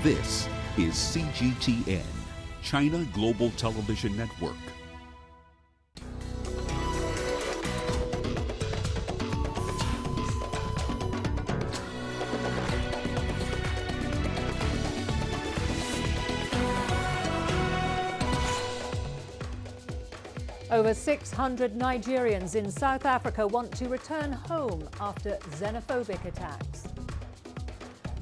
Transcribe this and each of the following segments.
This is CGTN, China Global Television Network. Over 600 Nigerians in South Africa want to return home after xenophobic attacks.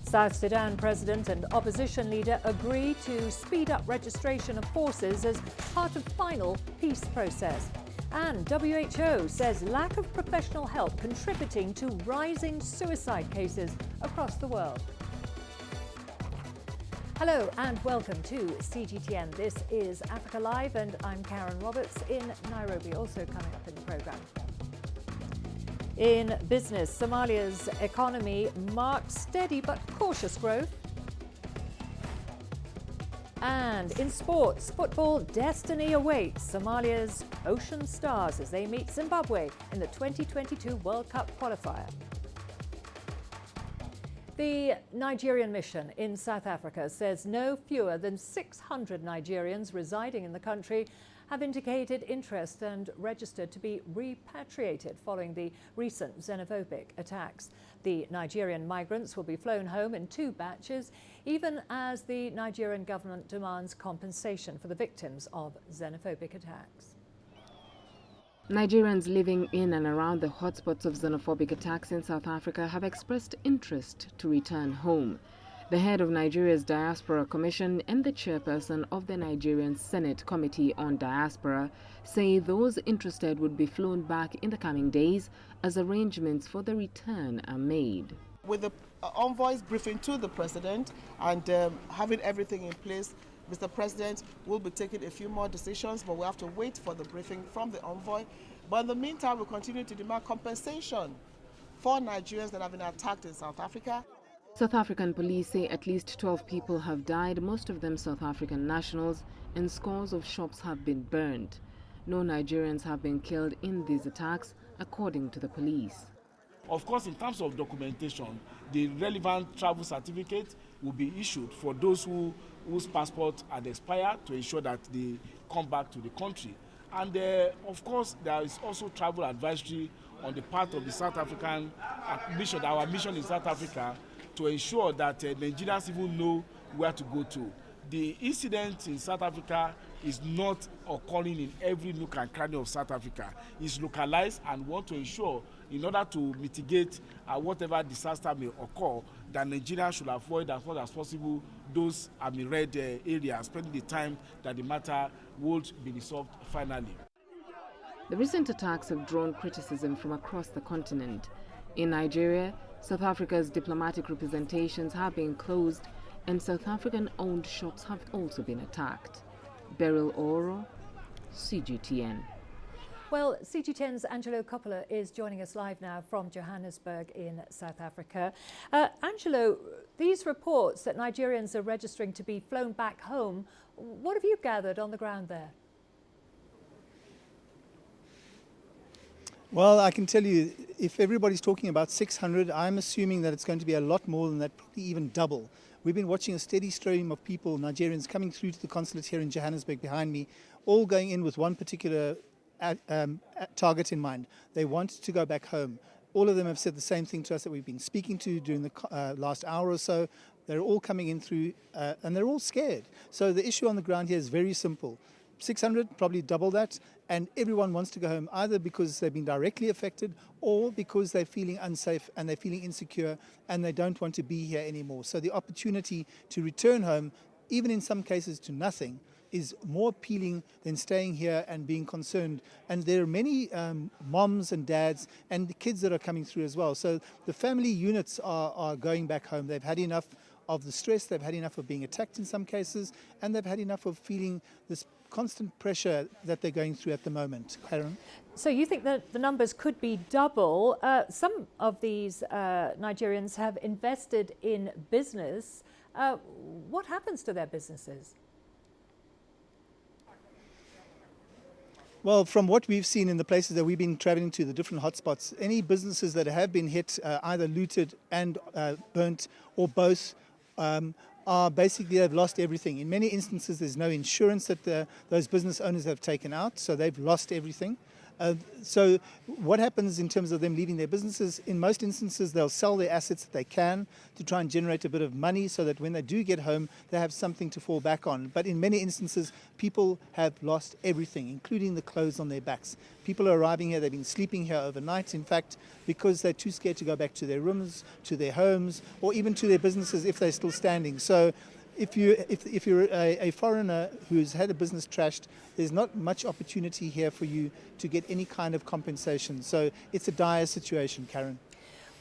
South Sudan President and opposition leader agree to speed up registration of forces as part of final peace process. And WHO says lack of professional help contributing to rising suicide cases across the world. Hello and welcome to CGTN. This is Africa Live and I'm Karen Roberts in Nairobi, also coming up in the programme. In business, Somalia's economy marks steady but cautious growth. And in sports, football destiny awaits Somalia's Ocean Stars as they meet Zimbabwe in the 2022 World Cup qualifier. The Nigerian mission in South Africa says no fewer than 600 Nigerians residing in the country have indicated interest and registered to be repatriated following the recent xenophobic attacks. The Nigerian migrants will be flown home in 2 batches, even as the Nigerian government demands compensation for the victims of xenophobic attacks. Nigerians living in and around the hotspots of xenophobic attacks in South Africa have expressed interest to return home. The head of Nigeria's Diaspora Commission and the chairperson of the Nigerian Senate Committee on Diaspora say those interested would be flown back in the coming days as arrangements for the return are made. With the envoys briefing to the president and having everything in place, Mr. President will be taking a few more decisions, but we have to wait for the briefing from the envoy. But in the meantime, we'll continue to demand compensation for Nigerians that have been attacked in South Africa. South African police say at least 12 people have died, most of them South African nationals, and scores of shops have been burned. No Nigerians have been killed in these attacks, according to the police. Of course, in terms of documentation, the relevant travel certificate will be issued for those whose passport had expired to ensure that they come back to the country. And of course, there is also travel advisory on the part of the South African mission, our mission in South Africa, to ensure that Nigerians even know where to go to. The incident in South Africa is not occurring in every nook and cranny of South Africa. It's localized, and want to ensure, in order to mitigate whatever disaster may occur, that Nigerians should avoid as much as possible those red areas, spending the time that the matter would be resolved finally. The recent attacks have drawn criticism from across the continent. In Nigeria, South Africa's diplomatic representations have been closed and South African-owned shops have also been attacked. Beryl Oro, CGTN. Well, CGTN's Angelo Coppola is joining us live now from Johannesburg in South Africa. Angelo, these reports that Nigerians are registering to be flown back home, what have you gathered on the ground there? Well, I can tell you, if everybody's talking about 600, I'm assuming that it's going to be a lot more than that, probably even double. We've been watching a steady stream of people, Nigerians, coming through to the consulate here in Johannesburg behind me, all going in with one particular target in mind. They want to go back home. All of them have said the same thing to us that we've been speaking to during the last hour or so. They're all coming in through and they're all scared. So the issue on the ground here is very simple. 600, probably double that, and everyone wants to go home either because they've been directly affected or because they're feeling unsafe and they're feeling insecure and they don't want to be here anymore. So the opportunity to return home, even in some cases to nothing, is more appealing than staying here and being concerned. And there are many moms and dads and the kids that are coming through as well. So the family units are going back home. They've had enough of the stress, they've had enough of being attacked in some cases, and they've had enough of feeling this constant pressure that they're going through at the moment. Karen? So you think that the numbers could be double. Some of these Nigerians have invested in business. What happens to their businesses? Well, from what we've seen in the places that we've been traveling to, the different hotspots, any businesses that have been hit, either looted and burnt or both, are basically they've lost everything. In many instances, there's no insurance that those business owners have taken out, so they've lost everything. So what happens in terms of them leaving their businesses? In most instances, they'll sell their assets that they can to try and generate a bit of money so that when they do get home, they have something to fall back on. But in many instances, people have lost everything, including the clothes on their backs. People are arriving here, they've been sleeping here overnight, in fact, because they're too scared to go back to their rooms, to their homes, or even to their businesses if they're still standing. So if you're a foreigner who's had a business trashed, there's not much opportunity here for you to get any kind of compensation. So it's a dire situation, Karen.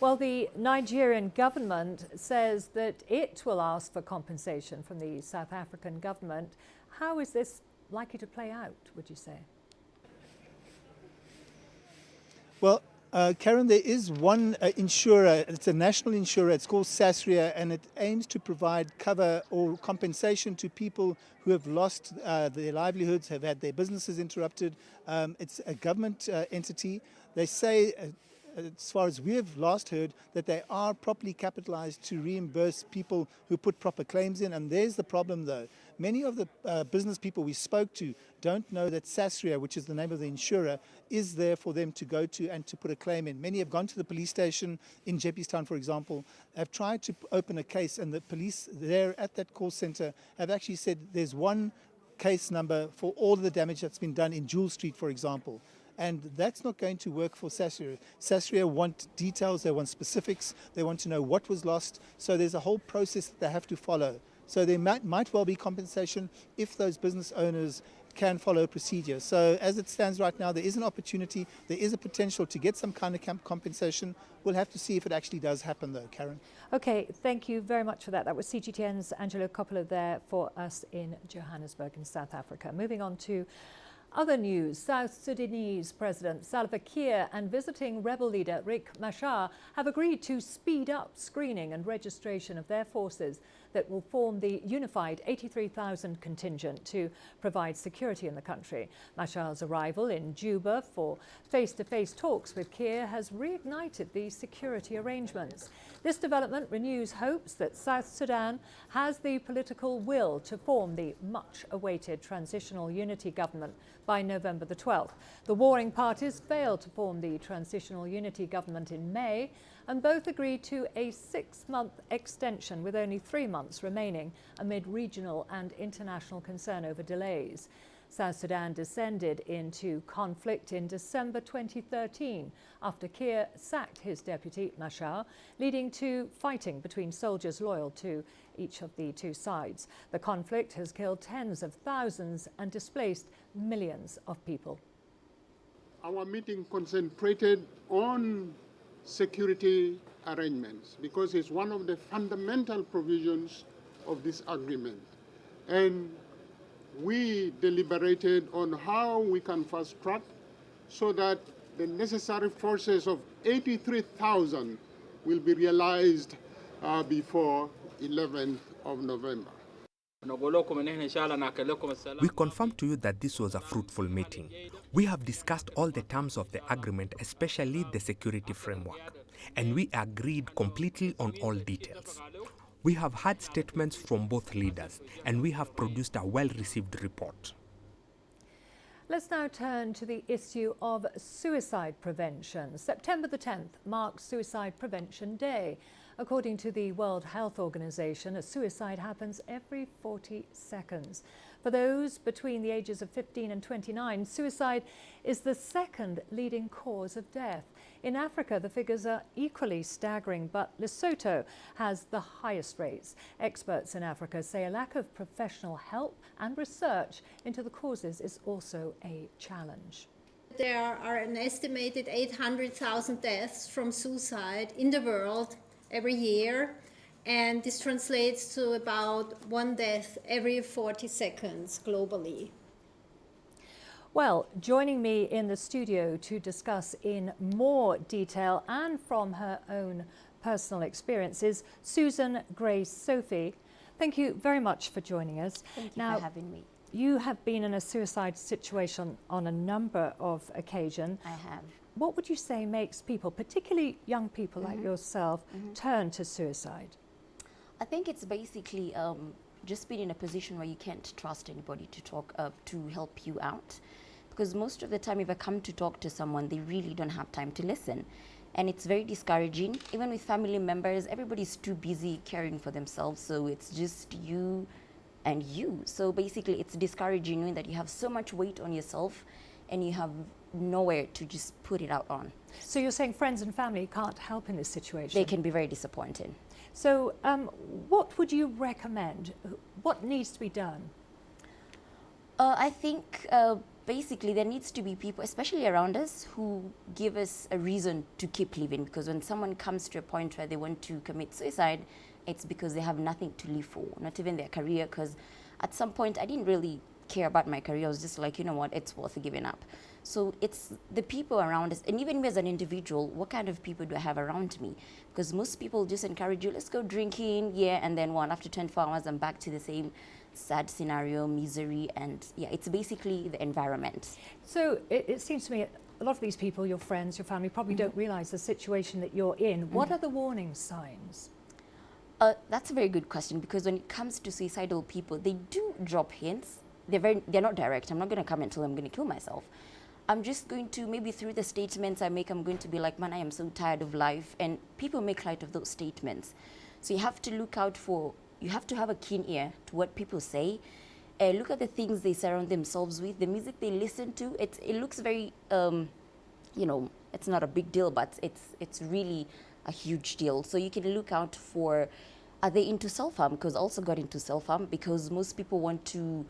Well, the Nigerian government says that it will ask for compensation from the South African government. How is this likely to play out, would you say? Well, Karen, there is one insurer, it's a national insurer, it's called Sasria, and it aims to provide cover or compensation to people who have lost their livelihoods, have had their businesses interrupted. It's a government entity. They say, as far as we have last heard, that they are properly capitalized to reimburse people who put proper claims in. And there's the problem, though. Many of the business people we spoke to don't know that Sasria, which is the name of the insurer, is there for them to go to and to put a claim in. Many have gone to the police station in Jeppes, for example, have tried to open a case, and the police there at that call center have actually said there's one case number for all of the damage that's been done in Jewel Street, for example. And that's not going to work for Sasria. Sasria want details, they want specifics, they want to know what was lost. So there's a whole process that they have to follow. So there might well be compensation if those business owners can follow a procedure. So as it stands right now, there is an opportunity, there is a potential to get some kind of compensation. We'll have to see if it actually does happen though, Karen. Okay, thank you very much for that. That was CGTN's Angelo Coppola there for us in Johannesburg in South Africa. Moving on to other news. South Sudanese President Salva Kiir and visiting rebel leader Riek Machar have agreed to speed up screening and registration of their forces that will form the unified 83,000 contingent to provide security in the country. Machar's arrival in Juba for face-to-face talks with Kiir has reignited the security arrangements. This development renews hopes that South Sudan has the political will to form the much-awaited transitional unity government by November the 12th. The warring parties failed to form the transitional unity government in May, and both agreed to a 6-month extension with only 3 months remaining amid regional and international concern over delays. South Sudan descended into conflict in December 2013 after Kiir sacked his deputy, Machar, leading to fighting between soldiers loyal to each of the two sides. The conflict has killed tens of thousands and displaced millions of people. Our meeting concentrated on security arrangements because it's one of the fundamental provisions of this agreement. And we deliberated on how we can fast track so that the necessary forces of 83,000 will be realized before 11th of November. We confirm to you that this was a fruitful meeting. We have discussed all the terms of the agreement, especially the security framework, and we agreed completely on all details. We have had statements from both leaders, and we have produced a well-received report. Let's now turn to the issue of suicide prevention. September the 10th marks Suicide Prevention Day. According to the World Health Organization, a suicide happens every 40 seconds. For those between the ages of 15 and 29, suicide is the second leading cause of death. In Africa, the figures are equally staggering, but Lesotho has the highest rates. Experts in Africa say a lack of professional help and research into the causes is also a challenge. There are an estimated 800,000 deaths from suicide in the world every year, and this translates to about 1 death every 40 seconds globally. Well, joining me in the studio to discuss in more detail and from her own personal experiences, Susan Grace Sophie. Thank you very much for joining us. Thank you for having me. You have been in a suicide situation on a number of occasions. I have. What would you say makes people, particularly young people like yourself, turn to suicide? I think it's basically just being in a position where you can't trust anybody to talk to help you out, because most of the time if I come to talk to someone, they really don't have time to listen, and it's very discouraging. Even with family members, everybody's too busy caring for themselves, so it's just you and you. So basically it's discouraging knowing that you have so much weight on yourself and you have nowhere to just put it out on. So you're saying friends and family can't help in this situation? They can be very disappointing. So what would you recommend? What needs to be done? I think basically there needs to be people, especially around us, who give us a reason to keep living, because when someone comes to a point where they want to commit suicide, it's because they have nothing to live for, not even their career, because at some point I didn't really care about my career. I was just like, you know what, it's worth giving up. So it's the people around us, and even me as an individual, what kind of people do I have around me? Because most people just encourage you, let's go drinking, yeah, and then after 24 hours I'm back to the same sad scenario, misery, and yeah, it's basically the environment. So it seems to me a lot of these people, your friends, your family, probably don't realize the situation that you're in. What are the warning signs? That's a very good question, because when it comes to suicidal people, they do drop hints. They're not direct. I'm not going to come and tell them I'm going to kill myself. I'm just going to, maybe through the statements I make, I'm going to be like, man, I am so tired of life. And people make light of those statements. So you have to look out for, you have to have a keen ear to what people say. Look at the things they surround themselves with, the music they listen to. It looks very, you know, it's not a big deal, but it's really a huge deal. So you can look out for, are they into self-harm? Because I also got into self-harm, because most people want to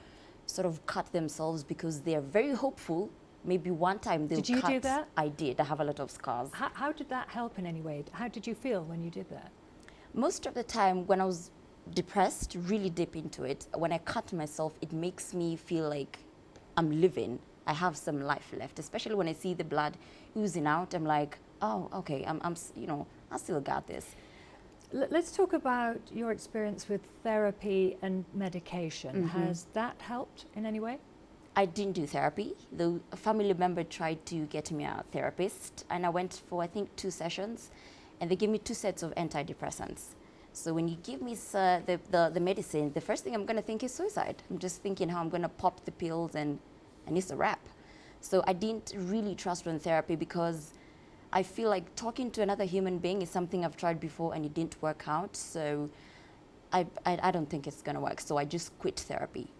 sort of cut themselves because they're very hopeful. Maybe one time they'll cut. Did you do that? I did. I have a lot of scars. How did that help in any way? How did you feel when you did that? Most of the time when I was depressed, really deep into it, when I cut myself, it makes me feel like I'm living. I have some life left, especially when I see the blood oozing out. I'm like, oh, okay, I'm you know, I still got this. Let's talk about your experience with therapy and medication. Has that helped in any way? I didn't do therapy, though a family member tried to get me a therapist, and I went for, I think, 2 sessions, and they gave me 2 sets of antidepressants. So when you give me the medicine, the first thing I'm going to think is suicide. I'm just thinking how I'm going to pop the pills and it's a wrap. So I didn't really trust on therapy, because I feel like talking to another human being is something I've tried before and it didn't work out. So I don't think it's going to work. So I just quit therapy.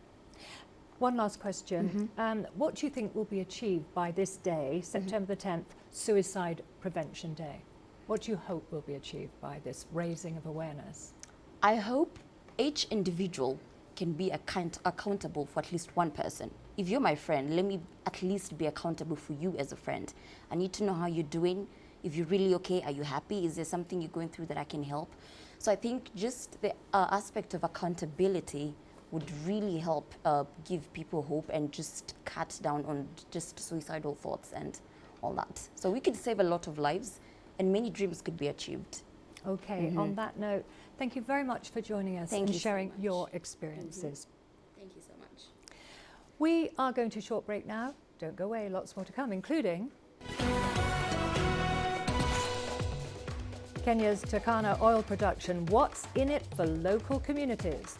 One last question. What do you think will be achieved by this day, September the 10th, Suicide Prevention Day? What do you hope will be achieved by this raising of awareness? I hope each individual can be accountable for at least one person. If you're my friend, let me at least be accountable for you as a friend. I need to know how you're doing. If you're really okay, are you happy? Is there something you're going through that I can help? So I think just the aspect of accountability would really help give people hope and just cut down on just suicidal thoughts and all that. So we could save a lot of lives and many dreams could be achieved. Okay, on that note, thank you very much for joining us and sharing your experiences. Thank you so much. We are going to a short break now. Don't go away, lots more to come, including Kenya's Turkana oil production. What's in it for local communities?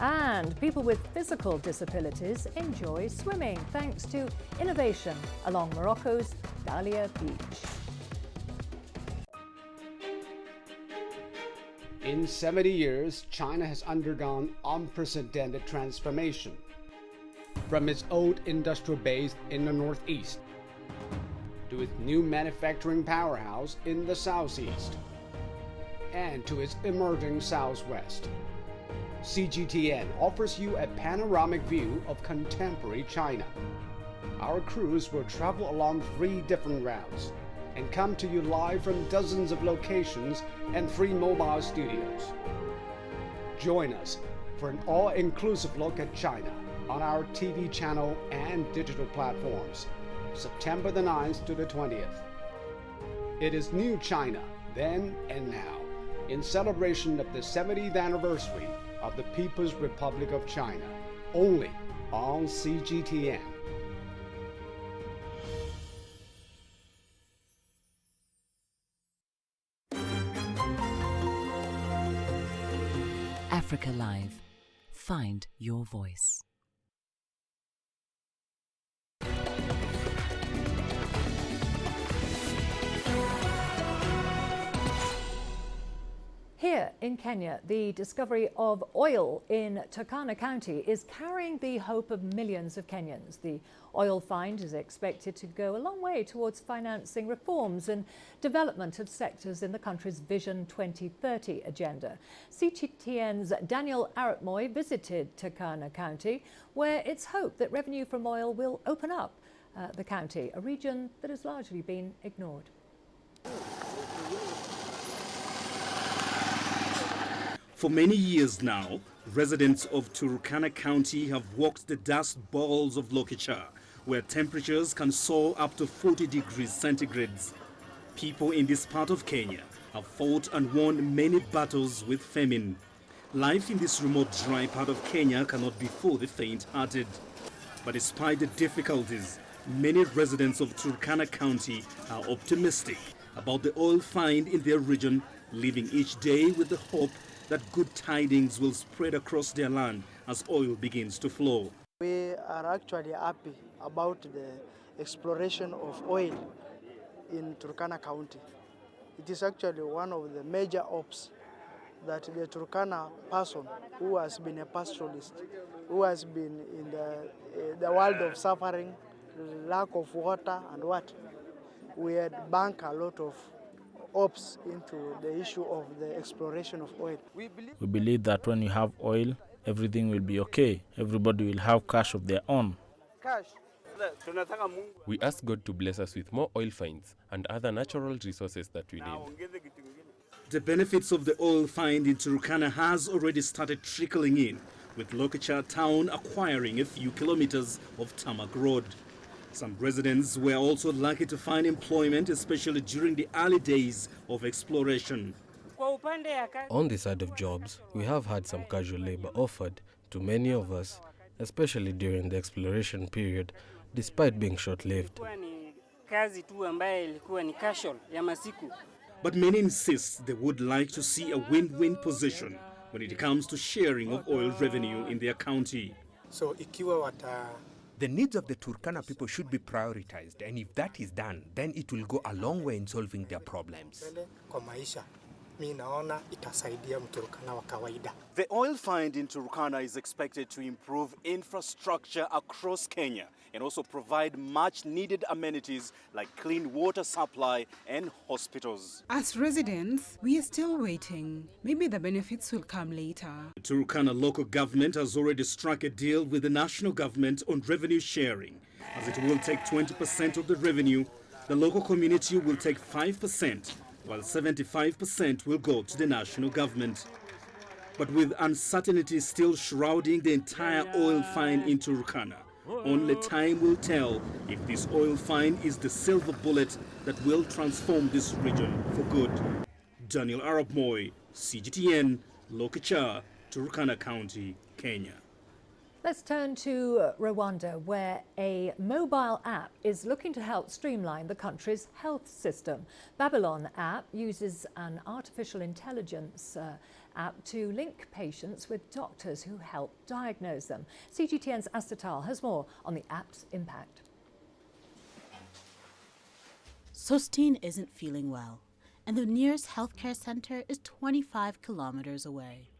And people with physical disabilities enjoy swimming thanks to innovation along Morocco's Dahlia Beach. In 70 years, China has undergone unprecedented transformation. From its old industrial base in the northeast to its new manufacturing powerhouse in the southeast and to its emerging southwest. CGTN offers you a panoramic view of contemporary China. Our crews will travel along 3 different routes and come to you live from dozens of locations and 3 mobile studios. Join us for an all-inclusive look at China on our TV channel and digital platforms, September the 9th to the 20th. It is New China, then and now, in celebration of the 70th anniversary of the People's Republic of China, only on CGTN. Africa Live. Find your voice. Here in Kenya, the discovery of oil in Turkana County is carrying the hope of millions of Kenyans. The oil find is expected to go a long way towards financing reforms and development of sectors in the country's Vision 2030 agenda. CGTN's Daniel Arapmoy visited Turkana County, where it's hoped that revenue from oil will open up the county, a region that has largely been ignored. For many years now, residents of Turkana County have walked the dust balls of Lokicha, where temperatures can soar up to 40 degrees centigrades. People in this part of Kenya have fought and won many battles with famine. Life in this remote, dry part of Kenya cannot be for the faint-hearted. But despite the difficulties, many residents of Turkana County are optimistic about the oil find in their region, living each day with the hope that good tidings will spread across their land as oil begins to flow. We are actually happy about the exploration of oil in Turkana County. It is actually one of the major hopes that the Turkana person who has been a pastoralist, who has been in the world of suffering, lack of water and what, we had banked a lot of hopes into the issue of the exploration of oil. We believe that when you have oil, everything will be okay. Everybody will have cash of their own. We ask God to bless us with more oil finds and other natural resources that we need. The benefits of the oil find in Turkana has already started trickling in, with Lokicha town acquiring a few kilometers of tarmac road. Some residents were also lucky to find employment, especially during the early days of exploration. On the side of jobs, we have had some casual labor offered to many of us, especially during the exploration period, despite being short-lived. But many insist they would like to see a win-win position when it comes to sharing of oil revenue in their county. The needs of the Turkana people should be prioritized, and if that is done, then it will go a long way in solving their problems. The oil find in Turkana is expected to improve infrastructure across Kenya and also provide much needed amenities like clean water supply and hospitals. As residents, we are still waiting. Maybe the benefits will come later. The Turkana local government has already struck a deal with the national government on revenue sharing. As it will take 20% of the revenue, the local community will take 5%, while 75% will go to the national government. But with uncertainty still shrouding the entire oil find in Turkana, only time will tell if this oil find is the silver bullet that will transform this region for good. Daniel Arapmoy, CGTN, Lokicha, Turkana County, Kenya. Let's turn to Rwanda, where a mobile app is looking to help streamline the country's health system. Babylon app uses an artificial intelligence app to link patients with doctors who help diagnose them. CGTN's Astatal has more on the app's impact. Sostine isn't feeling well, and the nearest healthcare center is 25 kilometers away.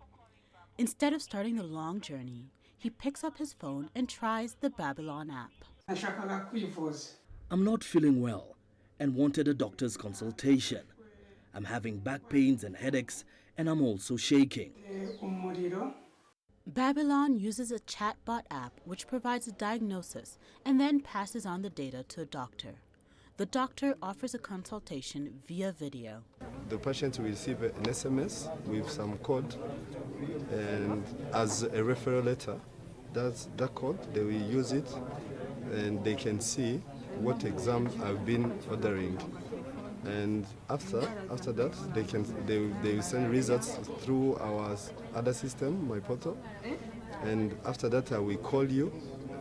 Instead of starting the long journey, he picks up his phone and tries the Babylon app. I'm not feeling well and wanted a doctor's consultation. I'm having back pains and headaches, and I'm also shaking. Babylon uses a chatbot app which provides a diagnosis and then passes on the data to a doctor. The doctor offers a consultation via video. The patient will receive an SMS with some code, and as a referral letter, that's that code, they will use it and they can see what exams I've been ordering. And after that, they will send results through our other system, my portal. And after that, I will call you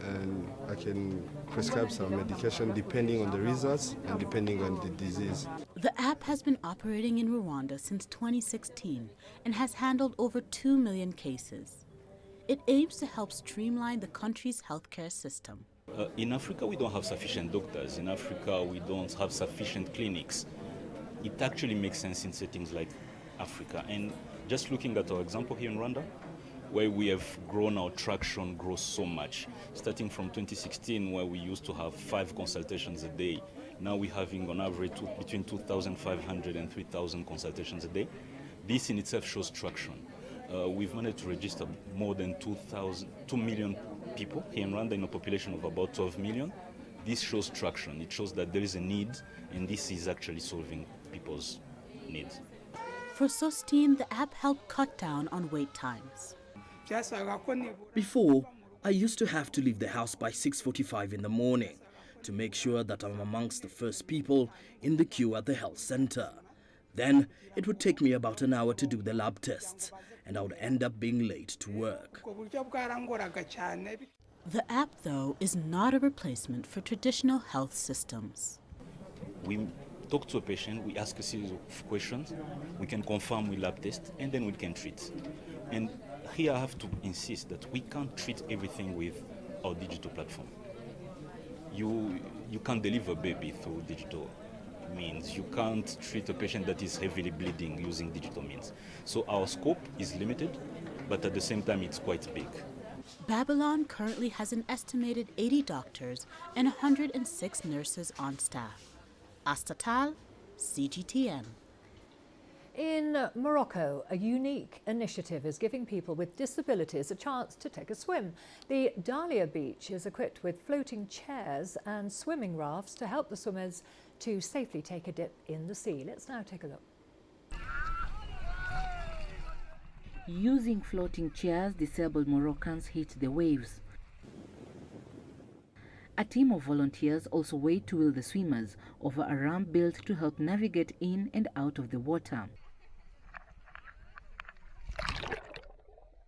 and I can prescribe some medication depending on the results and depending on the disease. The app has been operating in Rwanda since 2016 and has handled over 2 million cases. It aims to help streamline the country's healthcare system. In Africa, we don't have sufficient doctors. In Africa, we don't have sufficient clinics. It actually makes sense in settings like Africa. And just looking at our example here in Rwanda, where we have grown our traction grows so much. Starting from 2016, where we used to have 5 consultations a day, now we're having on average between 2,500 and 3,000 consultations a day. This in itself shows traction. We've managed to register more than 2 million people here in Rwanda in a population of about 12 million. This shows traction. It shows that there is a need, and this is actually solving people's needs. For Sostine, the app helped cut down on wait times. Before, I used to have to leave the house by 6:45 in the morning to make sure that I'm amongst the first people in the queue at the health center. Then it would take me about an hour to do the lab tests, and I would end up being late to work. The app, though, is not a replacement for traditional health systems. We talk to a patient, we ask a series of questions, we can confirm with lab tests, and then we can treat. And here I have to insist that we can't treat everything with our digital platform. You can't deliver a baby through digital means. You can't treat a patient that is heavily bleeding using digital means. So our scope is limited, but at the same time it's quite big. Babylon currently has an estimated 80 doctors and 106 nurses on staff. Astatal, CGTN. In Morocco, a unique initiative is giving people with disabilities a chance to take a swim. The Dahlia Beach is equipped with floating chairs and swimming rafts to help the swimmers to safely take a dip in the sea. Let's now take a look. Using floating chairs, disabled Moroccans hit the waves. A team of volunteers also wait to wheel the swimmers over a ramp built to help navigate in and out of the water.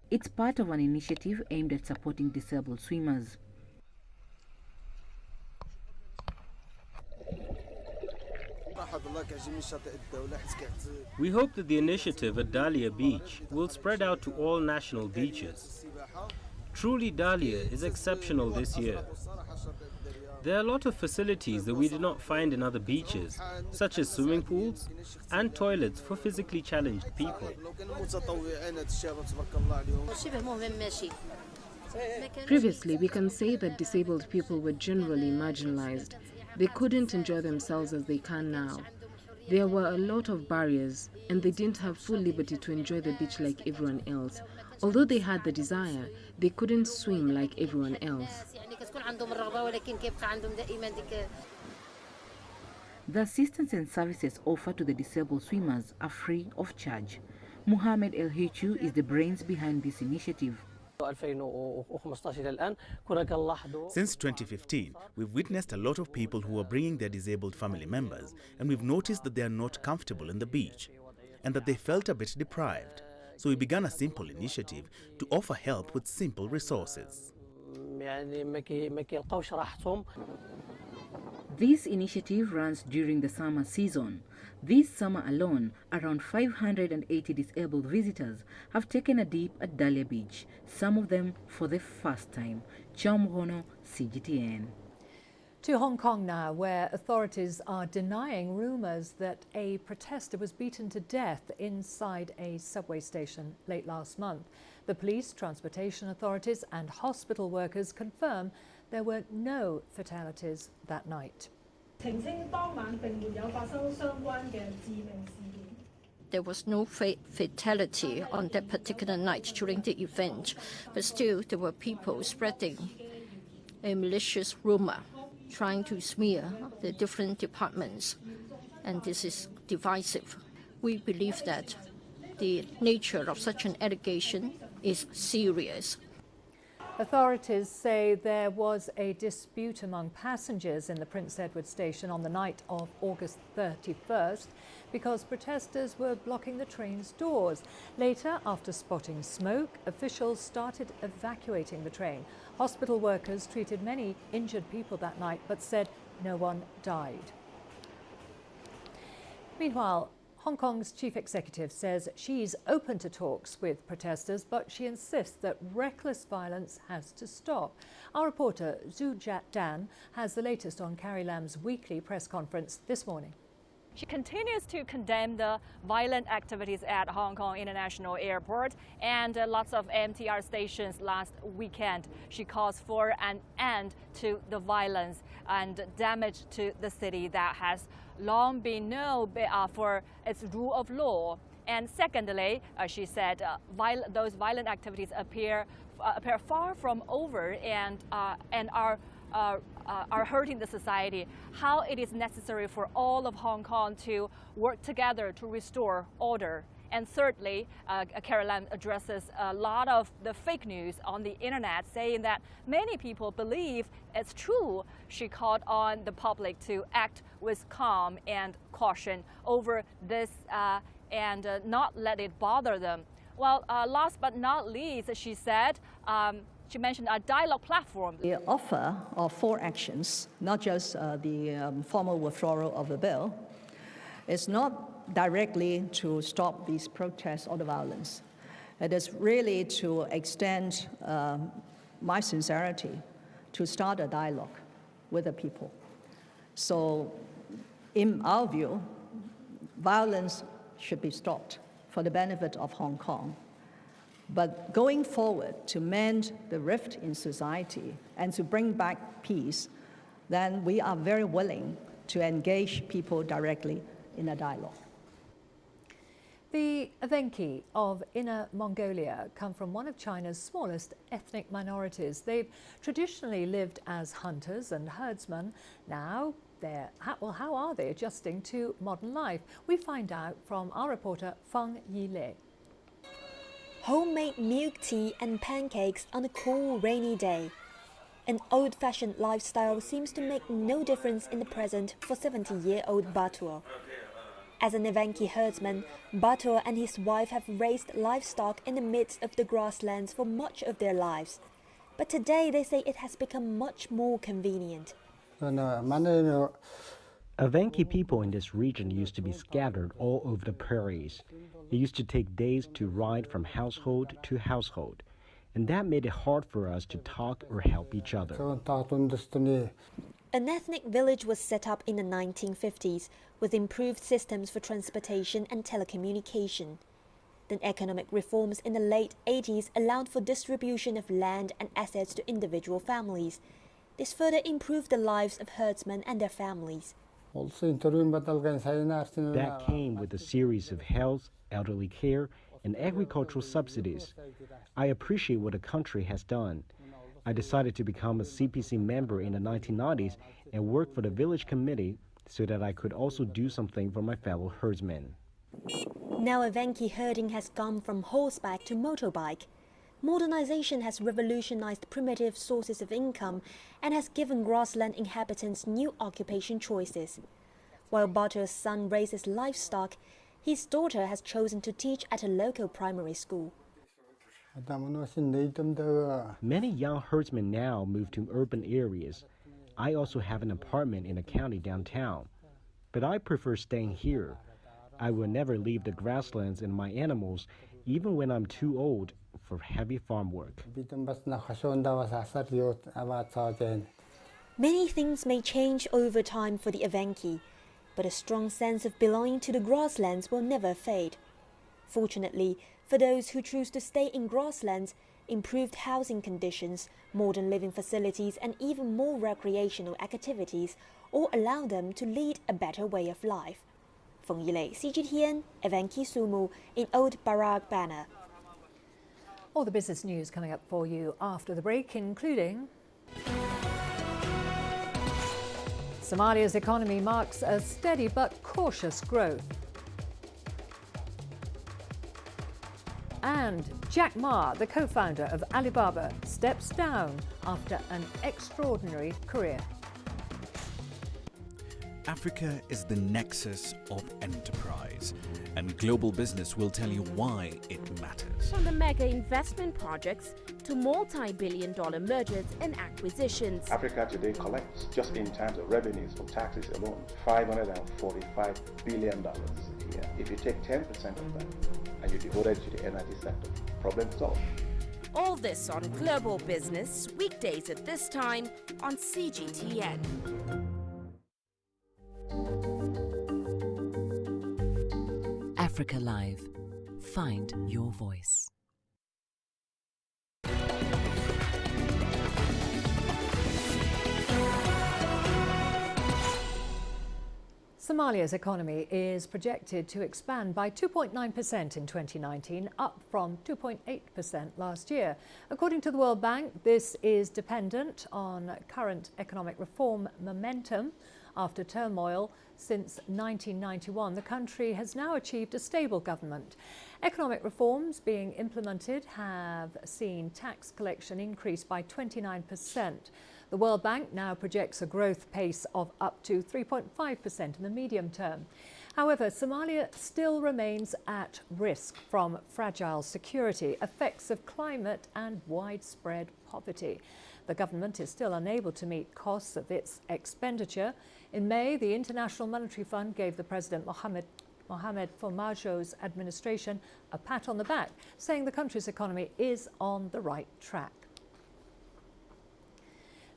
It's part of an initiative aimed at supporting disabled swimmers. We hope that the initiative at Dahlia Beach will spread out to all national beaches. Truly, Dahlia is exceptional this year. There are a lot of facilities that we do not find in other beaches, such as swimming pools and toilets for physically challenged people. Previously, we can say that disabled people were generally marginalized. They couldn't enjoy themselves as they can now. There were a lot of barriers, and they didn't have full liberty to enjoy the beach like everyone else. Although they had the desire, they couldn't swim like everyone else. The assistance and services offered to the disabled swimmers are free of charge. Mohamed El Hichu is the brains behind this initiative. Since 2015, we've witnessed a lot of people who are bringing their disabled family members, and we've noticed that they are not comfortable in the beach and that they felt a bit deprived. So we began a simple initiative to offer help with simple resources. This initiative runs during the summer season. This summer alone, around 580 disabled visitors have taken a dip at Dahlia Beach, some of them for the first time. Chamhono, CGTN. To Hong Kong now, where authorities are denying rumours that a protester was beaten to death inside a subway station late last month. The police, transportation authorities and hospital workers confirm there were no fatalities that night. There was no fatality on that particular night during the event, but still there were people spreading a malicious rumor, trying to smear the different departments, and this is divisive. We believe that the nature of such an allegation is serious. Authorities say there was a dispute among passengers in the Prince Edward station on the night of August 31st because protesters were blocking the train's doors. Later, after spotting smoke, officials started evacuating the train. Hospital workers treated many injured people that night but said no one died. Meanwhile, Hong Kong's chief executive says she's open to talks with protesters, but she insists that reckless violence has to stop. Our reporter Zhu Dan has the latest on Carrie Lam's weekly press conference this morning. She continues to condemn the violent activities at Hong Kong International Airport and lots of MTR stations last weekend. She calls for an end to the violence and damage to the city that has long been known for its rule of law. And secondly, she said those violent activities appear far from over and are hurting the society. How it is necessary for all of Hong Kong to work together to restore order. And thirdly, Carrie Lam addresses a lot of the fake news on the internet, saying that many people believe it's true. She called on the public to act with calm and caution over this and not let it bother them. Well, last but not least, she said, she mentioned a dialogue platform. The offer of 4 actions, not just the formal withdrawal of the bill, is not directly to stop these protests or the violence. It is really to extend my sincerity to start a dialogue with the people. So, in our view, violence should be stopped for the benefit of Hong Kong. But going forward to mend the rift in society and to bring back peace, then we are very willing to engage people directly in a dialogue. The Evenki of Inner Mongolia come from one of China's smallest ethnic minorities. They've traditionally lived as hunters and herdsmen. Now, how are they adjusting to modern life? We find out from our reporter Feng Yile. Homemade milk tea and pancakes on a cool, rainy day. An old-fashioned lifestyle seems to make no difference in the present for 70-year-old Batur. As an Evenki herdsman, Batur and his wife have raised livestock in the midst of the grasslands for much of their lives. But today they say it has become much more convenient. Evenki people in this region used to be scattered all over the prairies. It used to take days to ride from household to household, and that made it hard for us to talk or help each other. An ethnic village was set up in the 1950s with improved systems for transportation and telecommunication. Then economic reforms in the late 80s allowed for distribution of land and assets to individual families. This further improved the lives of herdsmen and their families. That came with a series of health, elderly care, and agricultural subsidies. I appreciate what the country has done. I decided to become a CPC member in the 1990s and work for the village committee so that I could also do something for my fellow herdsmen. Now Evenki herding has gone from horseback to motorbike. Modernization has revolutionized primitive sources of income and has given grassland inhabitants new occupation choices. While Batur's son raises livestock, his daughter has chosen to teach at a local primary school. Many young herdsmen now move to urban areas. I also have an apartment in a county downtown, but I prefer staying here. I will never leave the grasslands and my animals, even when I'm too old for heavy farm work. Many things may change over time for the Evenki, but a strong sense of belonging to the grasslands will never fade. Fortunately, for those who choose to stay in grasslands, improved housing conditions, modern living facilities and even more recreational activities all allow them to lead a better way of life. Feng Yilei, CGTN, Evenki Sumu in Old Barak Banner. All the business news coming up for you after the break, including Somalia's economy marks a steady but cautious growth. And Jack Ma, the co-founder of Alibaba, steps down after an extraordinary career. Africa is the nexus of enterprise, and global business will tell you why it matters. From the mega investment projects to multi-billion-dollar mergers and acquisitions. Africa today collects, just in terms of revenues from taxes alone, $545 billion a year. If you take 10% of that and you devote it to the energy sector, problem solved. All this on Global Business, weekdays at this time on CGTN. Africa Live. Find your voice. Somalia's economy is projected to expand by 2.9% in 2019, up from 2.8% last year. According to the World Bank, this is dependent on current economic reform momentum. After turmoil since 1991, the country has now achieved a stable government. Economic reforms being implemented have seen tax collection increase by 29%. The World Bank now projects a growth pace of up to 3.5% in the medium term. However, Somalia still remains at risk from fragile security, effects of climate and widespread poverty. The government is still unable to meet costs of its expenditure. In May, the International Monetary Fund gave the President Mohamed Farmajo's administration a pat on the back, saying the country's economy is on the right track.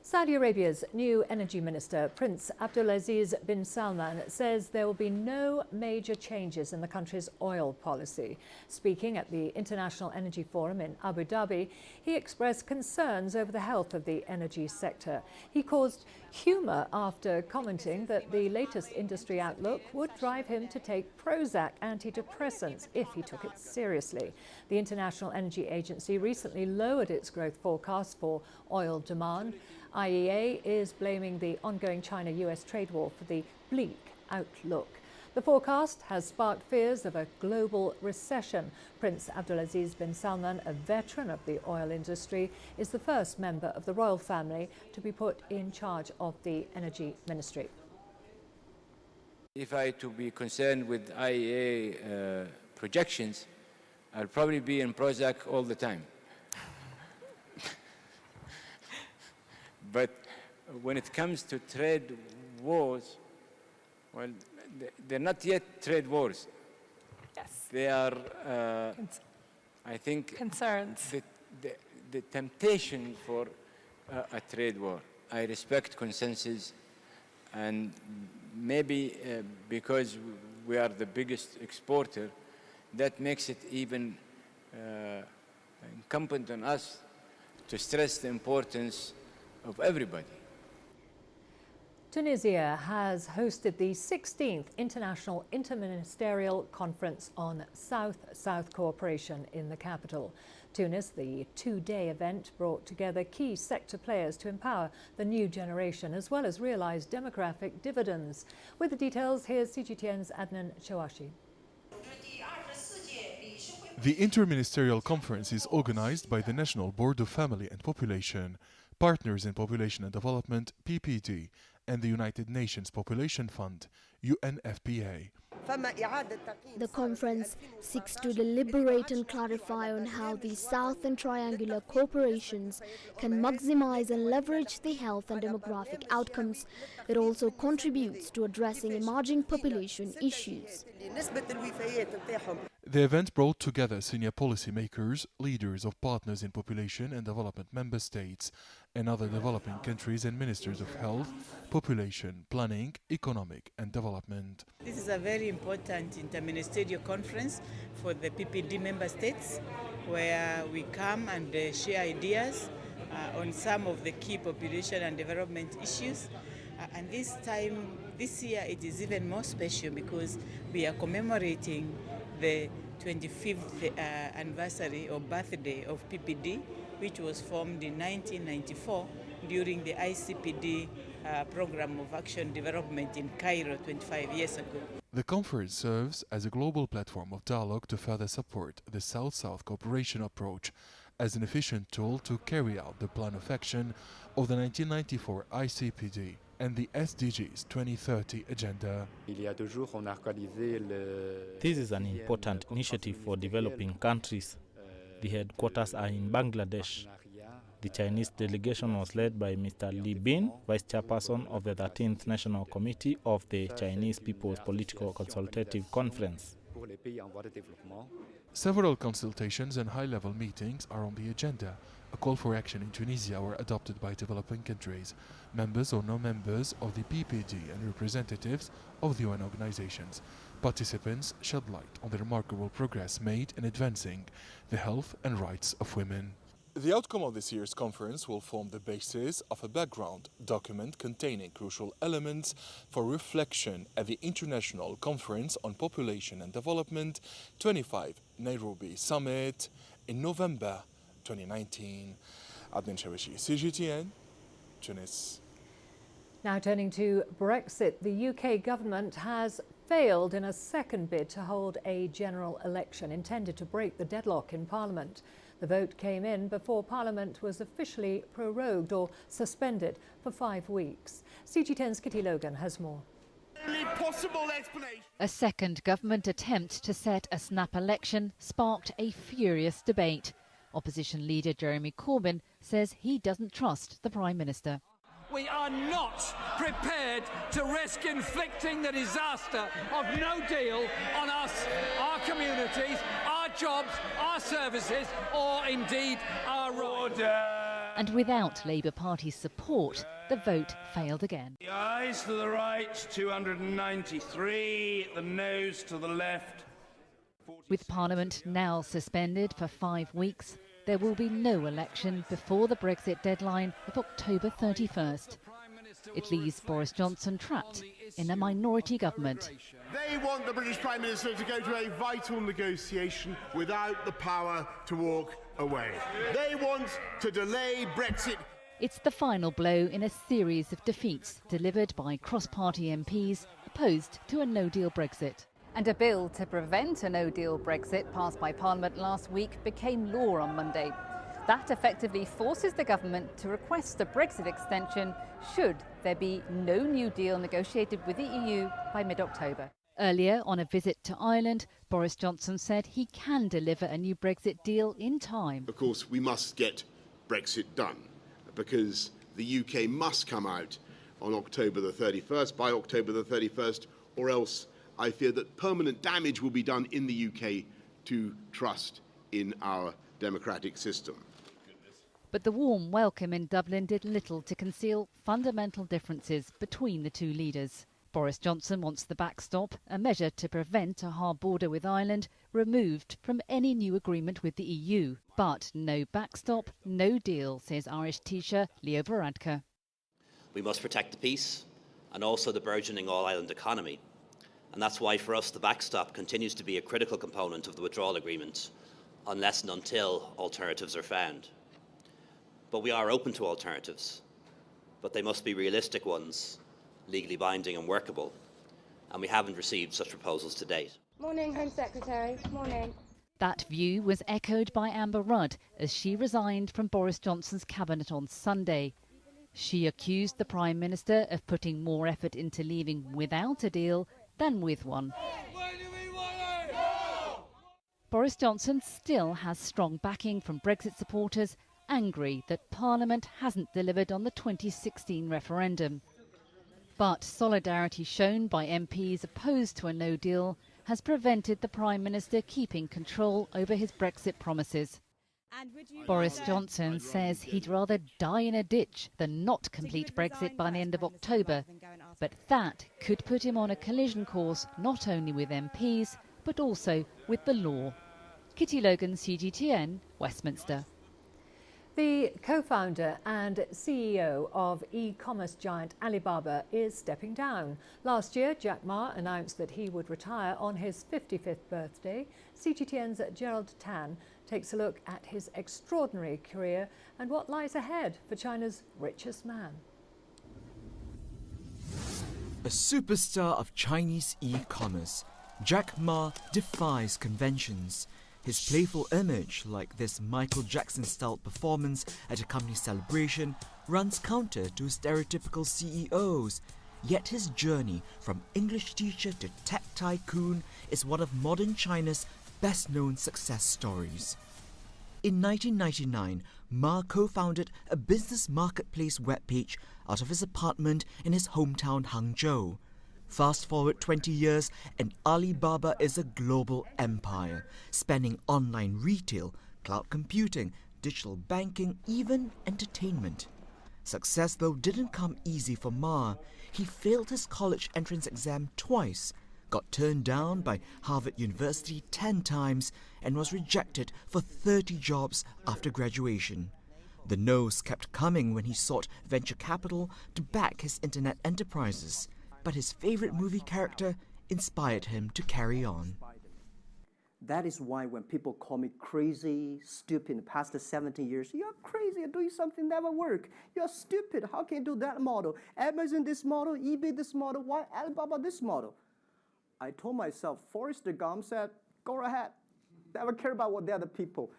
Saudi Arabia's new energy minister, Prince Abdulaziz bin Salman, says there will be no major changes in the country's oil policy. Speaking at the International Energy Forum in Abu Dhabi, he expressed concerns over the health of the energy sector. He caused humour after commenting that the latest industry outlook would drive him to take Prozac antidepressants if he took it seriously. The International Energy Agency recently lowered its growth forecast for oil demand. IEA is blaming the ongoing China-US trade war for the bleak outlook. The forecast has sparked fears of a global recession. Prince Abdulaziz bin Salman, a veteran of the oil industry, is the first member of the royal family to be put in charge of the energy ministry. If I to be concerned with IEA projections, I'll probably be in Prozac all the time. But when it comes to trade wars, well, they're not yet trade wars. Yes. They are, I think, concerns. The temptation for a trade war. I respect consensus, and maybe because we are the biggest exporter, that makes it even incumbent on us to stress the importance of everybody. Tunisia has hosted the 16th International Interministerial Conference on South-South Cooperation in the capital. Tunis, the two-day event, brought together key sector players to empower the new generation as well as realise demographic dividends. With the details, here's CGTN's Adnan Chawashi. The Interministerial Conference is organised by the National Board of Family and Population, Partners in Population and Development, PPD, and the United Nations Population Fund, UNFPA. The conference seeks to deliberate and clarify on how the South and Triangular corporations can maximize and leverage the health and demographic outcomes. It also contributes to addressing emerging population issues. The event brought together senior policymakers, leaders of Partners in Population and Development member states, and other developing countries and ministers of health, population, planning, economic and development. This is a very important interministerial conference for the PPD member states, where we come and share ideas on some of the key population and development issues. And this year it is even more special because we are commemorating the 25th anniversary or birthday of PPD, which was formed in 1994 during the ICPD program of action development in Cairo 25 years ago. The conference serves as a global platform of dialogue to further support the South-South cooperation approach as an efficient tool to carry out the plan of action of the 1994 ICPD and the SDGs 2030 agenda. This is an important initiative for developing countries. The headquarters are in Bangladesh. The Chinese delegation was led by Mr. Li Bin, Vice Chairperson of the 13th National Committee of the Chinese People's Political Consultative Conference. Several consultations and high-level meetings are on the agenda. A call for action in Tunisia were adopted by developing countries, members or non-members of the PPD and representatives of the UN organizations. Participants shed light on the remarkable progress made in advancing the health and rights of women. The outcome of this year's conference will form the basis of a background document containing crucial elements for reflection at the International Conference on Population and Development 25 Nairobi Summit in November 2019. Adnan Shawishi, CGTN, Tunis. Now turning to Brexit, the UK government has failed in a second bid to hold a general election intended to break the deadlock in Parliament. The vote came in before Parliament was officially prorogued or suspended for 5 weeks. CG10's Kitty Logan has more. A second government attempt to set a snap election sparked a furious debate. Opposition leader Jeremy Corbyn says he doesn't trust the Prime Minister. We are not prepared to risk inflicting the disaster of no deal on us, our communities, our jobs, our services, or indeed our rights. And without Labour Party's support, the vote failed again. The ayes to the right, 293, the noes to the left. With Parliament now suspended for 5 weeks, there will be no election before the Brexit deadline of October 31st. It leaves Boris Johnson trapped in a minority government. They want the British Prime Minister to go to a vital negotiation without the power to walk away. They want to delay Brexit. It's the final blow in a series of defeats delivered by cross-party MPs opposed to a no-deal Brexit. And a bill to prevent a no-deal Brexit passed by Parliament last week became law on Monday. That effectively forces the government to request a Brexit extension should there be no new deal negotiated with the EU by mid-October. Earlier, on a visit to Ireland, Boris Johnson said he can deliver a new Brexit deal in time. Of course, we must get Brexit done because the UK must come out on October the 31st, by October the 31st, or else I fear that permanent damage will be done in the UK to trust in our democratic system. But the warm welcome in Dublin did little to conceal fundamental differences between the two leaders. Boris Johnson wants the backstop, a measure to prevent a hard border with Ireland, removed from any new agreement with the EU. But no backstop, no deal, says Irish Taoiseach Leo Varadkar. We must protect the peace and also the burgeoning all-island economy. And that's why for us the backstop continues to be a critical component of the withdrawal agreement, unless and until alternatives are found. But we are open to alternatives, but they must be realistic ones, legally binding and workable, and we haven't received such proposals to date. Morning, Home Secretary. Morning. That view was echoed by Amber Rudd as she resigned from Boris Johnson's cabinet on Sunday. She accused the Prime Minister of putting more effort into leaving without a deal than with one. Boris Johnson still has strong backing from Brexit supporters, angry that Parliament hasn't delivered on the 2016 referendum. But solidarity shown by MPs opposed to a no deal has prevented the Prime Minister keeping control over his Brexit promises. Boris Johnson says he'd rather die in a ditch than not complete Brexit by the end of October. But that could put him on a collision course not only with MPs, but also with the law. Kitty Logan, CGTN, Westminster. The co-founder and CEO of e-commerce giant Alibaba is stepping down. Last year, Jack Ma announced that he would retire on his 55th birthday. CGTN's Gerald Tan takes a look at his extraordinary career and what lies ahead for China's richest man. A superstar of Chinese e-commerce, Jack Ma defies conventions. His playful image, like this Michael Jackson-style performance at a company celebration, runs counter to stereotypical CEOs. Yet his journey from English teacher to tech tycoon is one of modern China's best-known success stories. In 1999, Ma co-founded a business marketplace webpage out of his apartment in his hometown Hangzhou. Fast forward 20 years and Alibaba is a global empire, spanning online retail, cloud computing, digital banking, even entertainment. Success, though, didn't come easy for Ma. He failed his college entrance exam twice, got turned down by Harvard University 10 times, and was rejected for 30 jobs after graduation. The no's kept coming when he sought venture capital to back his internet enterprises, but his favorite movie character inspired him to carry on. That is why when people call me crazy, stupid in the past 17 years, you're crazy, you're doing something never work. You're stupid, how can you do that model? Amazon this model, eBay this model, why Alibaba this model? I told myself, Forrest Gump said, go ahead, never care about what the other people.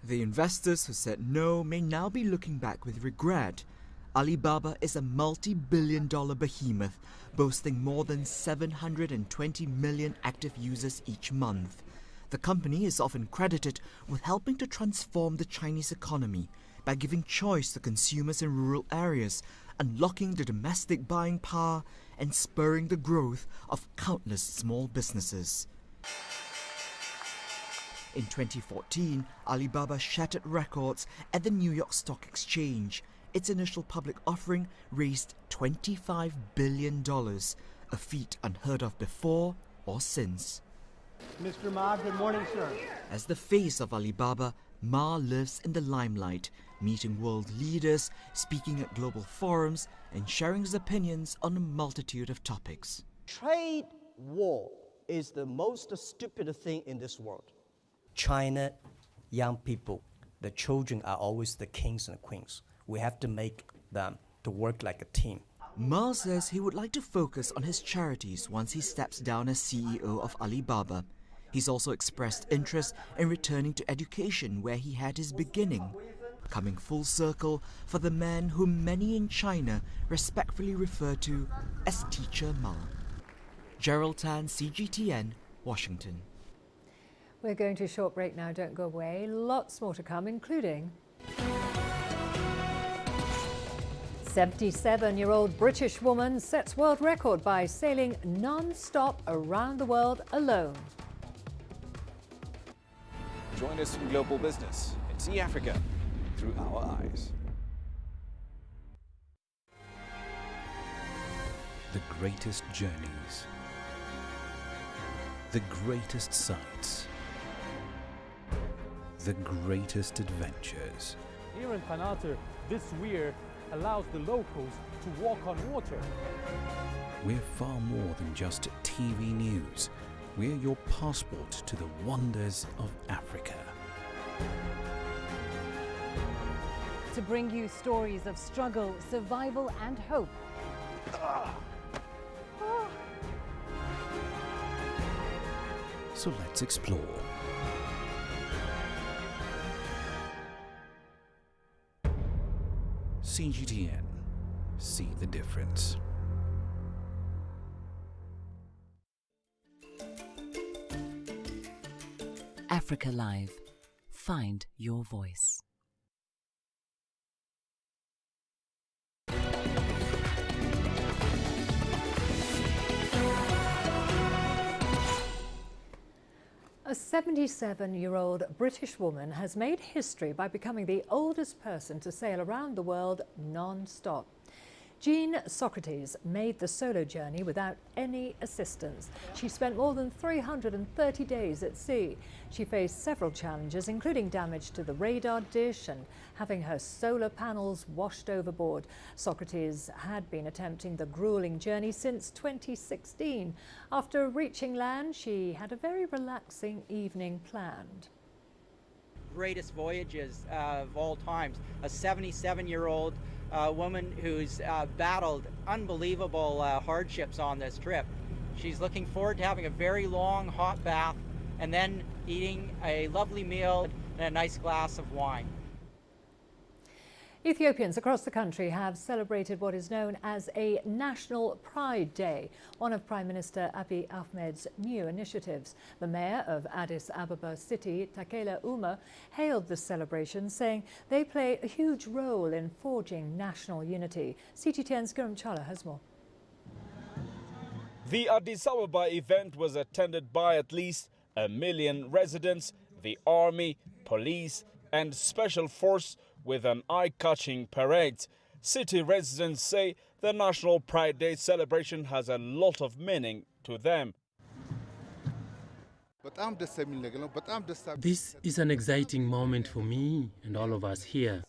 The investors who said no may now be looking back with regret. Alibaba is a multi-billion-dollar behemoth, boasting more than 720 million active users each month. The company is often credited with helping to transform the Chinese economy by giving choice to consumers in rural areas, unlocking the domestic buying power, and spurring the growth of countless small businesses. In 2014, Alibaba shattered records at the New York Stock Exchange. Its initial public offering raised $25 billion, a feat unheard of before or since. Mr. Ma, good morning, sir. As the face of Alibaba, Ma lives in the limelight, meeting world leaders, speaking at global forums, and sharing his opinions on a multitude of topics. Trade war is the most stupid thing in this world. China, young people, the children are always the kings and queens. We have to make them to work like a team. Ma says he would like to focus on his charities once he steps down as CEO of Alibaba. He's also expressed interest in returning to education where he had his beginning, coming full circle for the man whom many in China respectfully refer to as Teacher Ma. Gerald Tan, CGTN, Washington. We're going to a short break now, don't go away. Lots more to come, including 77-year-old British woman sets world record by sailing non-stop around the world alone. Join us in Global Business and see Africa through our eyes. The greatest journeys, the greatest sights, the greatest adventures. Here in Panata, this weir allows the locals to walk on water. We're far more than just TV news. We're your passport to the wonders of Africa. To bring you stories of struggle, survival and hope. So let's explore. CGTN. See the difference. Africa Live. Find your voice. A 77-year-old British woman has made history by becoming the oldest person to sail around the world non-stop. Jean Socrates made the solo journey without any assistance. She spent more than 330 days at sea. She faced several challenges, including damage to the radar dish and having her solar panels washed overboard. Socrates had been attempting the grueling journey since 2016. After reaching land, she had a very relaxing evening planned. greatest voyages of all times. A 77-year-old woman who's battled unbelievable hardships on this trip. She's looking forward to having a very long hot bath and then eating a lovely meal and a nice glass of wine. Ethiopians across the country have celebrated what is known as a National Pride Day, one of Prime Minister Abiy Ahmed's new initiatives. The mayor of Addis Ababa city, Takela Uma, hailed the celebration, saying they play a huge role in forging national unity. CGTN's Gurum Chala has more. The Addis Ababa event was attended by at least 1 million residents, the army, police and special force, with an eye-catching parade. City residents say the National Pride Day celebration has a lot of meaning to them. This is an exciting moment for me and all of us here.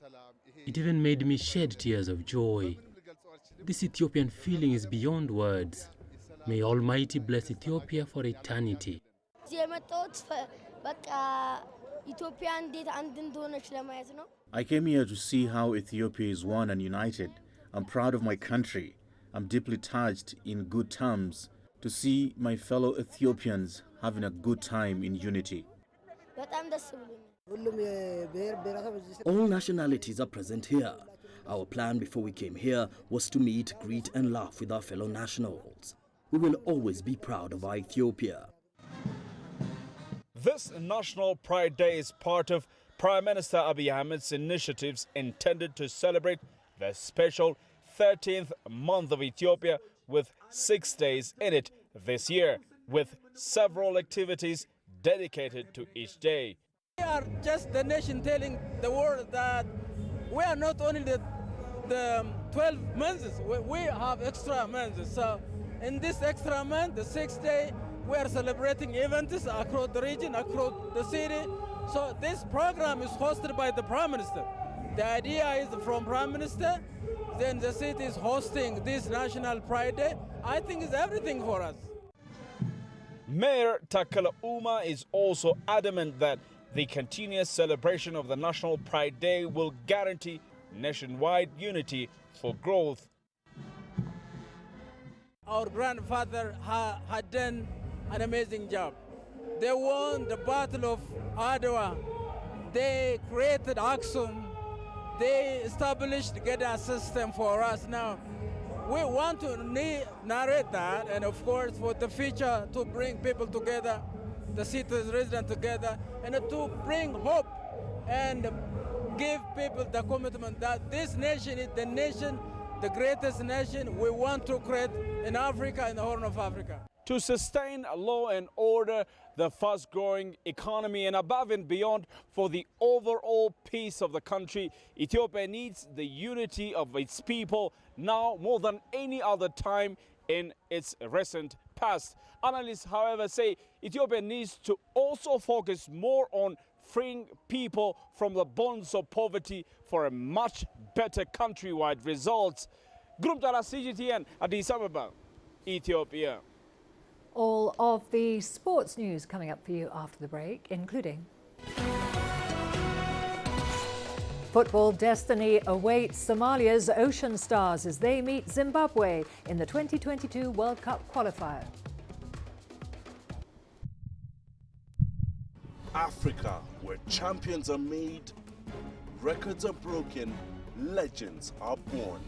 It even made me shed tears of joy. This Ethiopian feeling is beyond words. May Almighty bless Ethiopia for eternity. I came here to see how Ethiopia is one and united. I'm proud of my country. I'm deeply touched in good terms to see my fellow Ethiopians having a good time in unity. All nationalities are present here. Our plan before we came here was to meet, greet and laugh with our fellow nationals. We will always be proud of our Ethiopia. This National Pride Day is part of Prime Minister Abiy Ahmed's initiatives intended to celebrate the special 13th month of Ethiopia with 6 days in it this year, with several activities dedicated to each day. We are just the nation telling the world that we are not only the 12 months, we have extra months. So in this extra month, the 6th day, we are celebrating events across the region, across the city. So this program is hosted by the Prime Minister. The idea is from Prime Minister, then the city is hosting this National Pride Day. I think it's everything for us. Mayor Takela Uma is also adamant that the continuous celebration of the National Pride Day will guarantee nationwide unity for growth. Our grandfather had done an amazing job. They won the Battle of Adwa. They created Aksum. They established the Geda system for us now. We want to narrate that, and of course for the future to bring people together, the citizens, residents together, and to bring hope and give people the commitment that this nation is the nation, the greatest nation we want to create in Africa, in the Horn of Africa. To sustain law and order, the fast-growing economy, and above and beyond for the overall peace of the country, Ethiopia needs the unity of its people now more than any other time in its recent past. Analysts, however, say Ethiopia needs to also focus more on freeing people from the bonds of poverty for a much better countrywide result. Group Dara CGTN, Addis Ababa, Ethiopia. All of the sports news coming up for you after the break, including football destiny awaits Somalia's Ocean Stars as they meet Zimbabwe in the 2022 World Cup qualifier. Africa, where champions are made, records are broken, legends are born.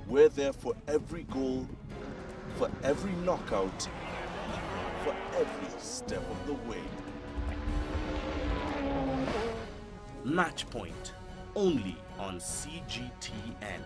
We're there for every goal, for every knockout, for every step of the way. Match Point, only on CGTN.